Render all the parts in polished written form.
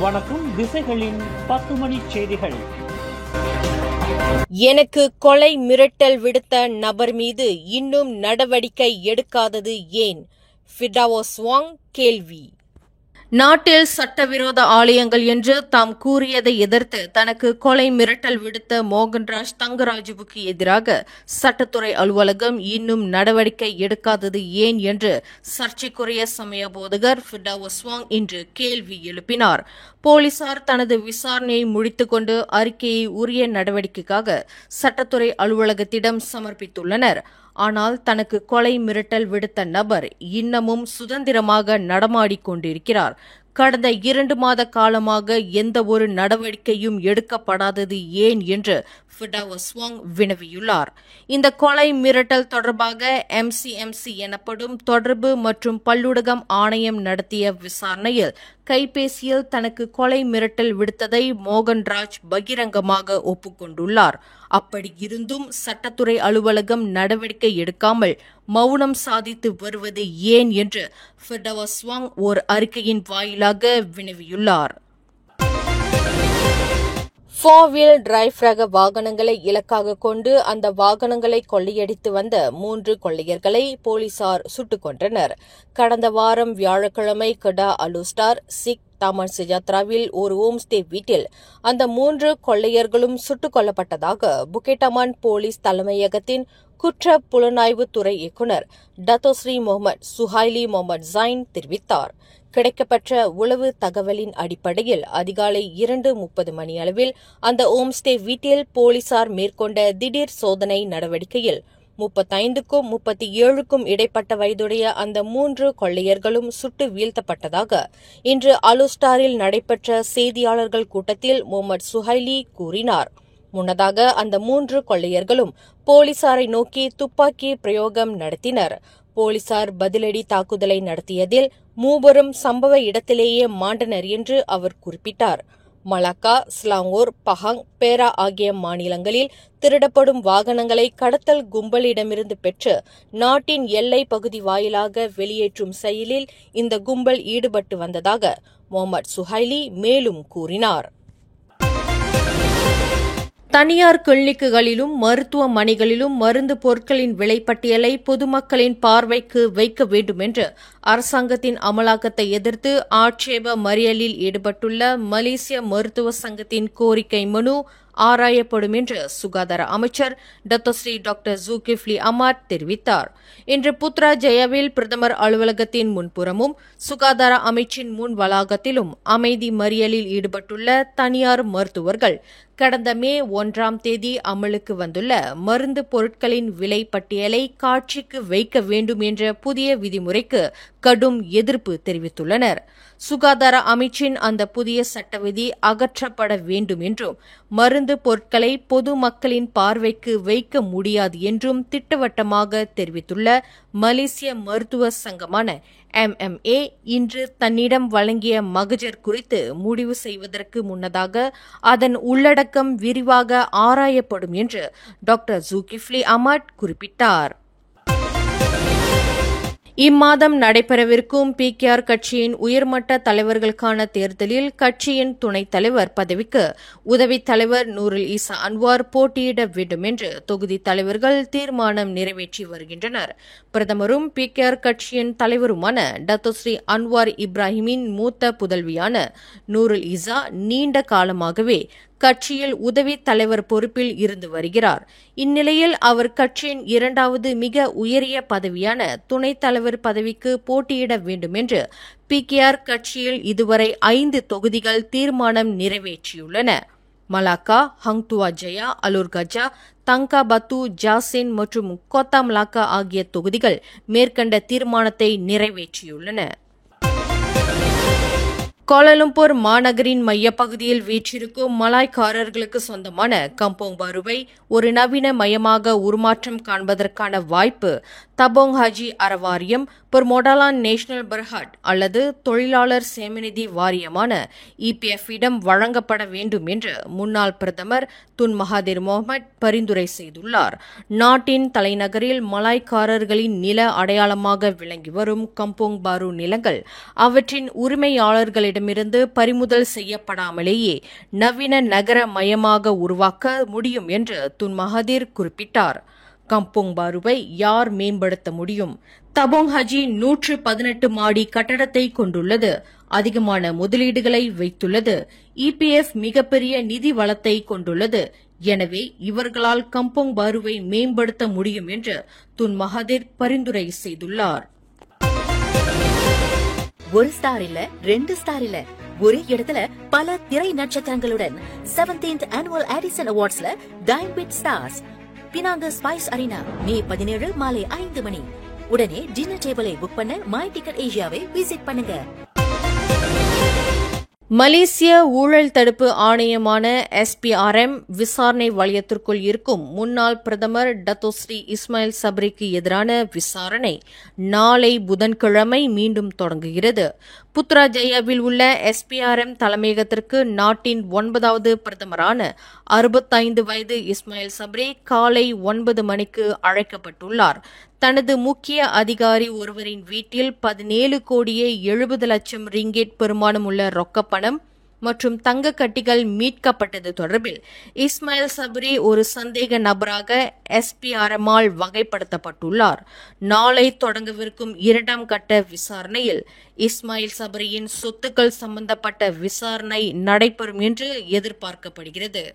வணக்கம். திசைகளின் 10 மணி செய்திகள். எனக்கு கொலை மிரட்டல் விடுத்த நபர் மீது இன்னும் நடவடிக்கை எடுக்காதது ஏன்? ஃபிர்டௌஸ் வாங் கேள்வி. நாட்டில் சட்டவிரோத ஆலயங்கள் என்று தாம் கூறியதை எதிர்த்து தனக்கு கொலை மிரட்டல் விடுத்த மோகன்ராஜ் தங்கராஜுவுக்கு எதிராக சட்டத்துறை அலுவலகம் இன்னும் நடவடிக்கை எடுக்காதது ஏன் என்று சர்ச்சைக்குரிய சமய போதகர் ஃபிர்டௌஸ் வாங் இன்று கேள்வி எழுப்பினார். போலீசார் தனது விசாரணையை முடித்துக்கொண்டு அறிக்கையை உரிய நடவடிக்கைக்காக சட்டத்துறை அலுவலகத்திடம் சமர்ப்பித்துள்ளனர். ஆனால் தனக்கு கொலை மிரட்டல் விடுத்த நபர் இன்னமும் சுதந்திரமாக நடமாடிக் கொண்டிருக்கிறார். கடந்த 2 மாத காலமாக எந்த ஒரு நடவடிக்கையும் எடுக்கப்படாதது ஏன் என்று ஃபிர்டௌஸ் வாங் வினவியுள்ளார். இந்த கொலை மிரட்டல் தொடர்பாக MCMC எனப்படும் தொடர்பு மற்றும் பல்லுலகம் ஆணையம் நடத்திய விசாரணையில் கைபேசியில் தனக்கு கொலை மிரட்டல் விடுத்ததை மோகன்ராஜ் பகிரங்கமாக ஒப்புக்கொண்டுள்ளார். அப்படி இருந்தும் சட்டத்துறை அலுவலகம் நடவடிக்கை எடுக்காமல் மௌனம் சாதித்து வருவது ஏன் என்று ஃபிர்டௌஸ் வாங் ஓர் அறிக்கையின் வாயிலாக வினவியுள்ளார். 4-வீல் டிரைவ் ரக வாகனங்களை இலக்காக கொண்டு அந்த வாகனங்களை கொள்ளையடித்து வந்த 3 கொள்ளையர்களை போலீசார் சுட்டுக் கொன்றனர். கடந்த வாரம் வியாழக்கிழமை கடா அலுஸ்டார் சிக் தாமன் சிஜாத்ராவில் ஒரு ஹோம்ஸ்டே வீட்டில் அந்த 3 கொள்ளையர்களும் சுட்டுக் கொல்லப்பட்டதாக புக்கெட்டமான் போலீஸ் தலைமையகத்தின் குற்ற புலனாய்வு துறை இயக்குநர் டத்தோஸ்ரீ முகமது சுஹைலி முகமது ஜைன் தெரிவித்தார். கிடைக்கப்பெற்ற உளவு தகவலின் அடிப்படையில் அதிகாலை 2:30 மணியளவில் அந்த ஹோம்ஸ்டே வீட்டில் போலீசார் மேற்கொண்ட திடீர் சோதனை நடவடிக்கையில் 35க்கும் 37க்கும் இடைப்பட்ட வயதுடைய அந்த 3 கொள்ளையர்களும் சுட்டு வீழ்த்தப்பட்டதாக இன்று அலுஸ்டாரில் நடைபெற்ற செய்தியாளர்கள் கூட்டத்தில் முகமது சுஹைலி கூறினார். முன்னதாக அந்த 3 கொள்ளையர்களும் போலீசாரை நோக்கி துப்பாக்கி பிரயோகம் நடத்தினர். போலீசார் பதிலடி தாக்குதலை நடத்தியதில் 3 சம்பவ இடத்திலேயே மாண்டனர் என்று அவர் குறிப்பிட்டார். மலாக்கா, ஸ்லாங்கூர், பஹாங், பேரா ஆகிய மாநிலங்களில் திருடப்படும் வாகனங்களை கடத்தல் கும்பலிடமிருந்து பெற்று நாட்டின் எல்லை பகுதி வாயிலாக வெளியேற்றும் செயலில் இந்த கும்பல் ஈடுபட்டு வந்ததாக முகமது சுஹைலி மேலும் கூறினார். தனியார் கிளினிக்குகளிலும் மருத்துவமனைகளிலும் மருந்து பொருட்களின் விலைப்பட்டியலை பொதுமக்களின் பார்வைக்கு வைக்க வேண்டும் என்று அரசாங்கத்தின் அமலாக்கத்தை எதிர்த்து ஆட்சேப மறியலில் ஈடுபட்டுள்ள மலேசிய மருத்துவ சங்கத்தின் கோரிக்கை மனு ஆராயப்படும் என்று சுகாதார அமைச்சர் டத்தோஸ்ரீ டாக்டர் ஜூகிஃப்லி அமாட் தெரிவித்தார். இன்று புத்ரா ஜெயாவில் பிரதமர் அலுவலகத்தின் முன்புறமும் சுகாதார அமைச்சின் முன் வளாகத்திலும் அமைதி மறியலில் ஈடுபட்டுள்ள தனியார் மருத்துவர்கள் கடந்த மே 1ஆம் தேதி அமலுக்கு வந்துள்ள மருந்து பொருட்களின் விலை பட்டியலை காட்சிக்கு வைக்க வேண்டும் என்ற புதிய விதிமுறைக்கு கடும் எதிர்ப்பு தெரிவித்துள்ளனர். சுகாதார அமைச்சின் அந்த புதிய சட்ட விதி அகற்றப்பட வேண்டும் என்றும் மருந்து பொருட்களை பொதுமக்களின் பார்வைக்கு வைக்க முடியாது என்றும் திட்டவட்டமாக தெரிவித்துள்ள மலேசிய மருத்துவ சங்கமான MMA இன்று தன்னிடம் வழங்கிய மகஜர் குறித்து முடிவு செய்வதற்கு முன்னதாக அதன் உள்ளடக்கம் விரிவாக ஆராயப்படும் என்று டாக்டர் ஜூகிஃப்லி அமாட் குறிப்பிட்டார். இம்மாதம் நடைபெறவிருக்கும் PKR கட்சியின் உயர்மட்ட தலைவர்களுக்கான தேர்தலில் கட்சியின் துணைத் தலைவர் பதவிக்கு உதவித் தலைவர் நூருல் ஈசா அன்வார் போட்டியிட வேண்டும் என்று தொகுதி தலைவர்கள் தீர்மானம் நிறைவேற்றி வருகின்றனர். பிரதமரும் PKR கட்சியின் தலைவருமான டத்தோஸ்ரீ அன்வார் இப்ராஹிமின் மூத்த புதல்வியான நூருல் ஈசா நீண்ட காலமாகவே கட்சியில் உதவி தலைவர் பொறுப்பில் இருந்து வருகிறார். இந்நிலையில் அவர் கட்சியின் 2வது மிக உயரிய பதவியான துணைத் தலைவர் பதவிக்கு போட்டியிட வேண்டும் என்று PKR கட்சியில் இதுவரை 5 தொகுதிகள் தீர்மானம் நிறைவேற்றியுள்ளன. மலாக்கா, ஹங்துவா ஜெயா, அலூர் கஜா, தங்கா பத்து, ஜாசின் மற்றும் கோத்தா மலாக்கா ஆகிய தொகுதிகள் மேற்கண்ட தீர்மானத்தை நிறைவேற்றியுள்ளன. கோலாலம்பூர் மாநகரின் மையப்பகுதியில் வீற்றிருக்கும் மலாய்க்காரர்களுக்கு சொந்தமான கம்போங் பாருவை ஒரு நவீன மையமாக உருமாற்றம் காண்பதற்கான வாய்ப்பு தபோங் ஹாஜி அறவாரியம் பெர்மோடாலான் நேஷனல் பர்ஹாட் அல்லது தொழிலாளர் சேமநிதி வாரியமான EPF இடம் வழங்கப்பட வேண்டும் என்று முன்னாள் பிரதமர் துன் மகாதிர் முகமது பரிந்துரை செய்துள்ளார். நாட்டின் தலைநகரில் மலாய்க்காரர்களின் நில அடையாளமாக விளங்கி வரும் கம்போங் பாரு நிலங்கள் அவற்றின் உரிமையாளர்களிடம் மக்களிடமிருந்து பறிமுதல் செய்யப்படாமலேயே நவீன நகர மயமாக உருவாக்க முடியும் என்று துன் மகாதீர் குறிப்பிட்டார். கம்போங் பாருவை யார் மேம்படுத்த முடியும்? தபோங் ஹஜி 118 மாடி கட்டடத்தை கொண்டுள்ளது. அதிகமான முதலீடுகளை வைத்துள்ளது. EPF மிகப்பெரிய நிதி வளத்தை கொண்டுள்ளது. எனவே இவர்களால் கம்போங் பாருவை மேம்படுத்த முடியும் என்று துன் மகாதீர் பரிந்துரை செய்துள்ளார். ஒரு ஸ்டார் இல்ல, 2 ஸ்டார் இல்ல, ஒரே இடத்துல பல திரை நட்சத்திரங்களுடன் 17th Annual Edison Awardsல Dine with Stars. Penang spice arena May 17 மாலை 5 மணி. உடனே டின்னர் டேபிளை புக் பண்ண மை டிக்கெட் ஏசியாவை விசிட் பண்ணுங்க. மலேசிய ஊழல் தடுப்பு ஆணையமான SPRM விசாரணை வலயத்திற்குள் இருக்கும் முன்னாள் பிரதமர் டத்தோஸ்ரீ இஸ்மாயில் சப்ரிக்கு எதிரான விசாரணை நாளை புதன்கிழமை மீண்டும் தொடங்குகிறது. புத்ராஜயாவில் உள்ள SPRM தலைமையகத்திற்கு நாட்டின் 9வது பிரதமரான 65 வயது இஸ்மாயில் சப்ரி காலை 9 மணிக்கு அழைக்கப்பட்டுள்ளார். தனது முக்கிய அதிகாரி ஒருவரின் வீட்டில் 17 கோடியே 70 லட்சம் ரிங்கெட் பெறுமானமுள்ள ரொக்கப்பணம் மற்றும் தங்க கட்டிகள் மீட்கப்பட்டது தொடர்பில் இஸ்மாயில் சப்ரி ஒரு சந்தேக நபராக SPRM-ஆல் வகைப்படுத்தப்பட்டுள்ளார். நாளை தொடங்கவிருக்கும் 2ஆம் கட்ட விசாரணையில் இஸ்மாயில் சப்ரியின் சொத்துக்கள் சம்பந்தப்பட்ட விசாரணை நடைபெறும் என்று எதிர்பார்க்கப்படுகிறது.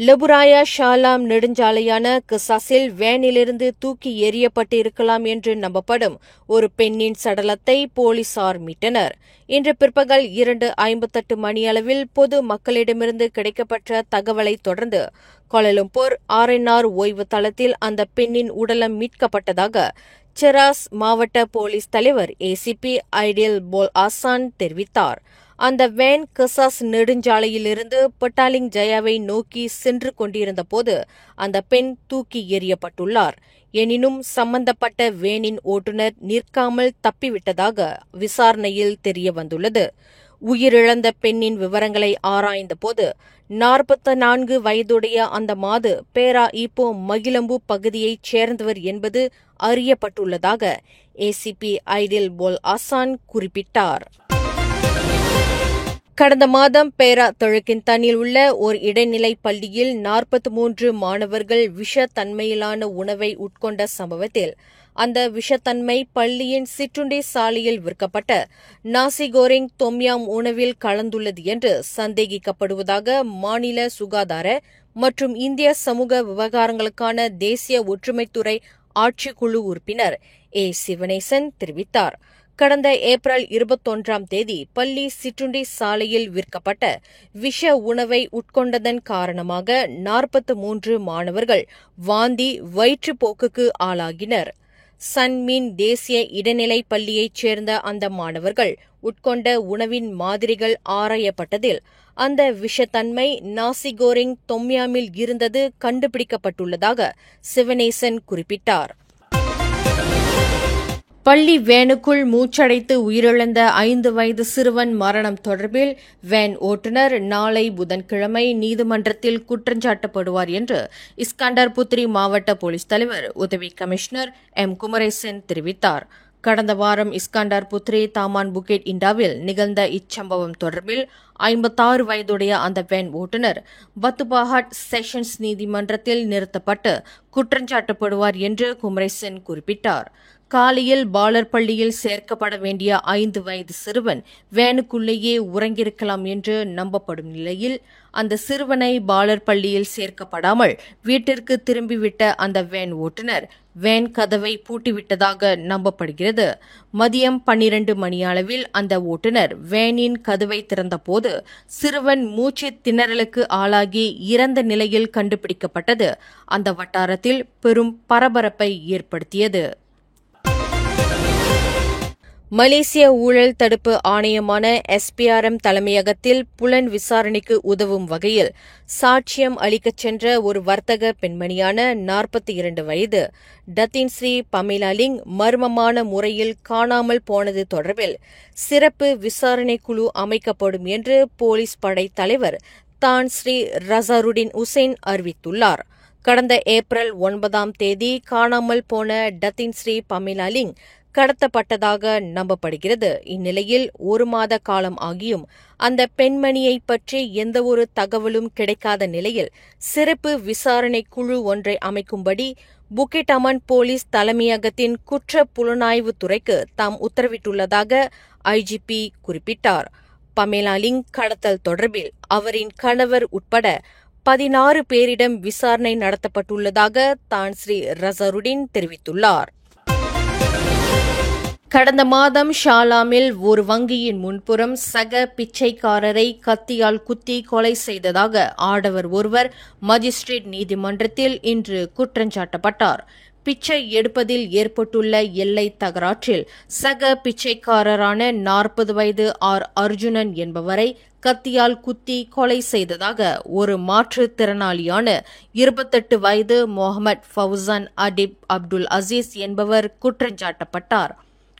லெபுராயா ஷாலாம் நெடுஞ்சாலையான கசாஸில் வேனிலிருந்து தூக்கி எறியப்பட்டு இருக்கலாம் என்று நம்பப்படும் ஒரு பெண்ணின் சடலத்தை போலீசார் மீட்டனர். இன்று பிற்பகல் 2:58 மணியளவில் பொது மக்களிடமிருந்து கிடைக்கப்பட்ட தகவலை தொடர்ந்து கோலாலம்பூர் RNR ஓய்வு தளத்தில் அந்த பெண்ணின் உடலம் மீட்கப்பட்டதாக செராஸ் மாவட்ட போலீஸ் தலைவர் ACP ஐடியல் போல் ஆசான் தெரிவித்தார். அந்த வேன் கசாஸ் நெடுஞ்சாலையிலிருந்து பட்டாலிங் ஜயாவை நோக்கி சென்று கொண்டிருந்த போது அந்த பெண் தூக்கி எறியப்பட்டுள்ளார். எனினும் சம்பந்தப்பட்ட வேனின் ஓட்டுநர் நிற்காமல் தப்பிவிட்டதாக விசாரணையில் தெரியவந்துள்ளது. உயிரிழந்த பெண்ணின் விவரங்களை ஆராய்ந்தபோது 44 வயதுடைய அந்த மாது பேரா ஈப்போ மகிழம்பு பகுதியைச் சேர்ந்தவர் என்பது அறியப்பட்டுள்ளதாக ACP ஐடியல் போல் ஆசான் குறிப்பிட்டார். கடந்த மாதம் பேரா தழுக்கின்தானில் உள்ள ஓர் இடைநிலை பள்ளியில் 43 மாணவர்கள் விஷத்தன்மையிலான உணவை உட்கொண்ட சம்பவத்தில் அந்த விஷத்தன்மை பள்ளியின் சிற்றுண்டி சாலையில் விற்கப்பட்ட நாசி கோரிங் தொம்யாம் உணவில் கலந்துள்ளது என்று சந்தேகிக்கப்படுவதாக மாநில சுகாதார மற்றும் இந்திய சமூக விவகாரங்களுக்கான தேசிய ஒற்றுமைத்துறை ஆட்சிக்குழு உறுப்பினர் சிவனேசன் தெரிவித்தார். கடந்த ஏப்ரல் 21ஆம் தேதி பள்ளி சிற்றுண்டி சாலையில் விற்கப்பட்ட விஷ உணவை உட்கொண்டதன் காரணமாக 43 மாணவர்கள் வாந்தி வயிற்றுப்போக்குக்கு ஆளாகினர். சன்மீன் தேசிய இடைநிலை பள்ளியைச் சேர்ந்த அந்த மாணவர்கள் உட்கொண்ட உணவின் மாதிரிகள் ஆராயப்பட்டதில் அந்த விஷத்தன்மை நாசி கோரிங் தொம்யாமில் இருந்தது கண்டுபிடிக்கப்பட்டுள்ளதாக சிவனேசன் குறிப்பிட்டார். பள்ளி வேனுக்குள் மூச்சடைத்து உயிரிழந்த 5 வயது சிறுவன் மரணம் தொடர்பில் வேன் ஓட்டுநர் நாளை புதன்கிழமை நீதிமன்றத்தில் குற்றஞ்சாட்டப்படுவார் என்று இஸ்கண்டர் புத்ரி மாவட்ட போலீஸ் தலைவர் உதவி கமிஷனர் குமரேசன் தெரிவித்தார். கடந்த வாரம் இஸ்கண்டர் புத்ரி தாமான் புகேட் இண்டாவில் நிகழ்ந்த இச்சம்பவம் தொடர்பில் 56 வயதுடைய அந்த வேன் ஓட்டுநர் பத்துபாஹாட் செஷன்ஸ் நீதிமன்றத்தில் நிறுத்தப்பட்டு குற்றஞ்சாட்டப்படுவார் என்று குமரேசன் குறிப்பிட்டார். காலையில் பாலர் பள்ளியில் சேர்க்கப்பட வேண்டிய 5 வயது சிறுவன் வேனுக்குள்ளேயே உறங்கியிருக்கலாம் என்று நம்பப்படும் நிலையில் அந்த சிறுவனை பாலர் பள்ளியில் சேர்க்கப்படாமல் வீட்டிற்கு திரும்பிவிட்ட அந்த வேன் ஓட்டுநர் வேன் கதவை பூட்டிவிட்டதாக நம்பப்படுகிறது. மதியம் 12 மணியளவில் அந்த ஓட்டுநர் வேனின் கதவை திறந்தபோது சிறுவன் மூச்சு திணறலுக்கு ஆளாகி இறந்த நிலையில் கண்டுபிடிக்கப்பட்டது அந்த வட்டாரத்தில் பெரும் பரபரப்பை ஏற்படுத்தியது. மலேசிய ஊழல் தடுப்பு ஆணையமான SPRM தலைமையகத்தில் புலன் விசாரணைக்கு உதவும் வகையில் சாட்சியம் அளிக்கச் சென்ற ஒரு வர்த்தக பெண்மணியான 42 வயது டத்தின் ஸ்ரீ பமேலாலிங் மர்மமான முறையில் காணாமல் போனது தொடர்பில் சிறப்பு விசாரணை குழு அமைக்கப்படும் என்று போலீஸ் படை தலைவர் தான் ஸ்ரீ ரசாருடின் உசேன் அறிவித்துள்ளார். கடந்த ஏப்ரல் 9ஆம் தேதி காணாமல் போன டத்தின் ஸ்ரீ பமேலாலிங் கடத்தப்பட்டதாக நம்பப்படுகிறது. இந்நிலையில் 1 மாத காலம் ஆகியும் அந்த பெண்மணியை பற்றி எந்தவொரு தகவலும் கிடைக்காத நிலையில் சிறப்பு விசாரணை குழு ஒன்றை அமைக்கும்படி புக்கிட் அமன் போலீஸ் தலைமையகத்தின் குற்ற புலனாய்வு துறைக்கு தாம் உத்தரவிட்டுள்ளதாக ஐஜிபி குறிப்பிட்டார். பமேலா லிங் கடத்தல் தொடர்பில் அவரின் கணவர் உட்பட 16 பேரிடம் விசாரணை நடத்தப்பட்டுள்ளதாக தான் ஸ்ரீ ரசருடின் தெரிவித்துள்ளார். கடந்த மாதம் ஷாலாமில் ஒரு வங்கியின் முன்புறம் சக பிச்சைக்காரரை கத்தியால் குத்தி கொலை செய்ததாக ஆடவர் ஒருவர் மஜிஸ்ட்ரேட் நீதிமன்றத்தில் இன்று குற்றஞ்சாட்டப்பட்டார். பிச்சை எடுப்பதில் ஏற்பட்டுள்ள எல்லை தகராற்றில் சக பிச்சைக்காரரான 40 வயது அர்ஜுனன் என்பவரை கத்தியால் குத்தி கொலை செய்ததாக ஒரு மாற்றுத்திறனாளியான 28 வயது முகமது ஃபவுசான் அடிப் அப்துல் அசீஸ் என்பவர் குற்றஞ்சாட்டப்பட்டார்.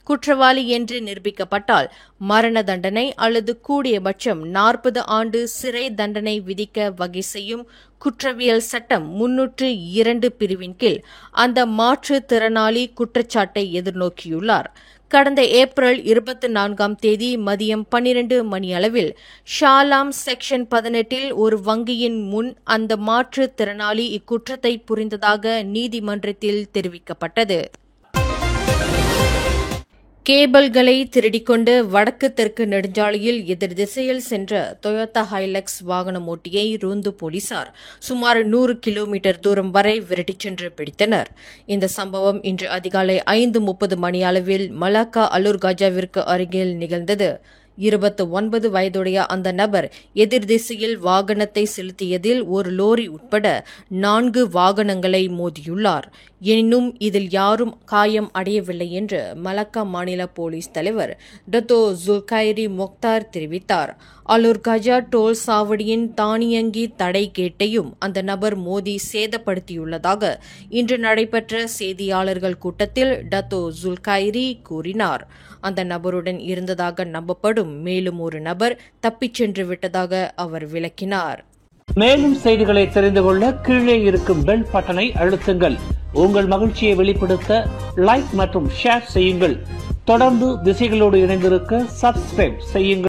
குற்றவாளி என்று நிரூபிக்கப்பட்டால் மரண தண்டனை அல்லது கூடியபட்சம் 40 ஆண்டு சிறை தண்டனை விதிக்க வகை செய்யும் குற்றவியல் சட்டம் 302 பிரிவின் கீழ் அந்த மாற்றுத்திறனாளி குற்றச்சாட்டை எதிர்நோக்கியுள்ளார். கடந்த ஏப்ரல் 24ஆம் தேதி மதியம் 12 மணியளவில் ஷாலாம் செக்ஷன் 18 ஒரு வங்கியின் முன் அந்த மாற்றுத்திறனாளி இக்குற்றத்தை புரிந்ததாக நீதிமன்றத்தில் தெரிவிக்கப்பட்டது. கேபிள்களை திருடிக்கொண்டு வடக்கு தெற்கு நெடுஞ்சாலையில் எதிர் திசையில் சென்ற டொயோட்டா ஹைலக்ஸ் வாகனம் ஓட்டியை ரோந்து போலீசார் சுமார் 100 கிலோமீட்டர் தூரம் வரை விரட்டிச் சென்று பிடித்தனர். இந்த சம்பவம் இன்று அதிகாலை 5:30 மணியளவில் மலாக்கா அலூர் கஜாவிற்கு அருகில் நிகழ்ந்தது. 29 வயதுடைய அந்த நபர் எதிர் திசையில் வாகனத்தை செலுத்தியதில் ஒரு லோரி உட்பட 4 வாகனங்களை மோதியுள்ளார். எனினும் இதில் யாரும் காயம் அடையவில்லை என்று மலாக்கா மாநில போலீஸ் தலைவர் டத்தோ ஜுல்கைரி மொக்தார் தெரிவித்தார். அலூர் கஜா டோல் சாவடியின் தானியங்கி தடை கேட்டையும் அந்த நபர் மோதி சேதப்படுத்தியுள்ளதாக இன்று நடைபெற்ற செய்தியாளர்கள் கூட்டத்தில் டத்தோ ஜுல்கைரி கூறினார். அந்த நபருடன் இருந்ததாக நம்பப்படும் மேலும் ஒரு நபர் தப்பிச் சென்று விட்டதாக அவர் விளக்கினார். மேலும் செய்திகளை தெரிந்து கொள்ள கீழே இருக்கும் பெல் பட்டனை அழுத்துங்கள். உங்கள் மகிழ்ச்சியை வெளிப்படுத்த லைக் மற்றும் ஷேர் செய்யுங்கள். தொடர்ந்து திசைகளோடு இணைந்திருக்க சப்ஸ்கிரைப் செய்யுங்கள்.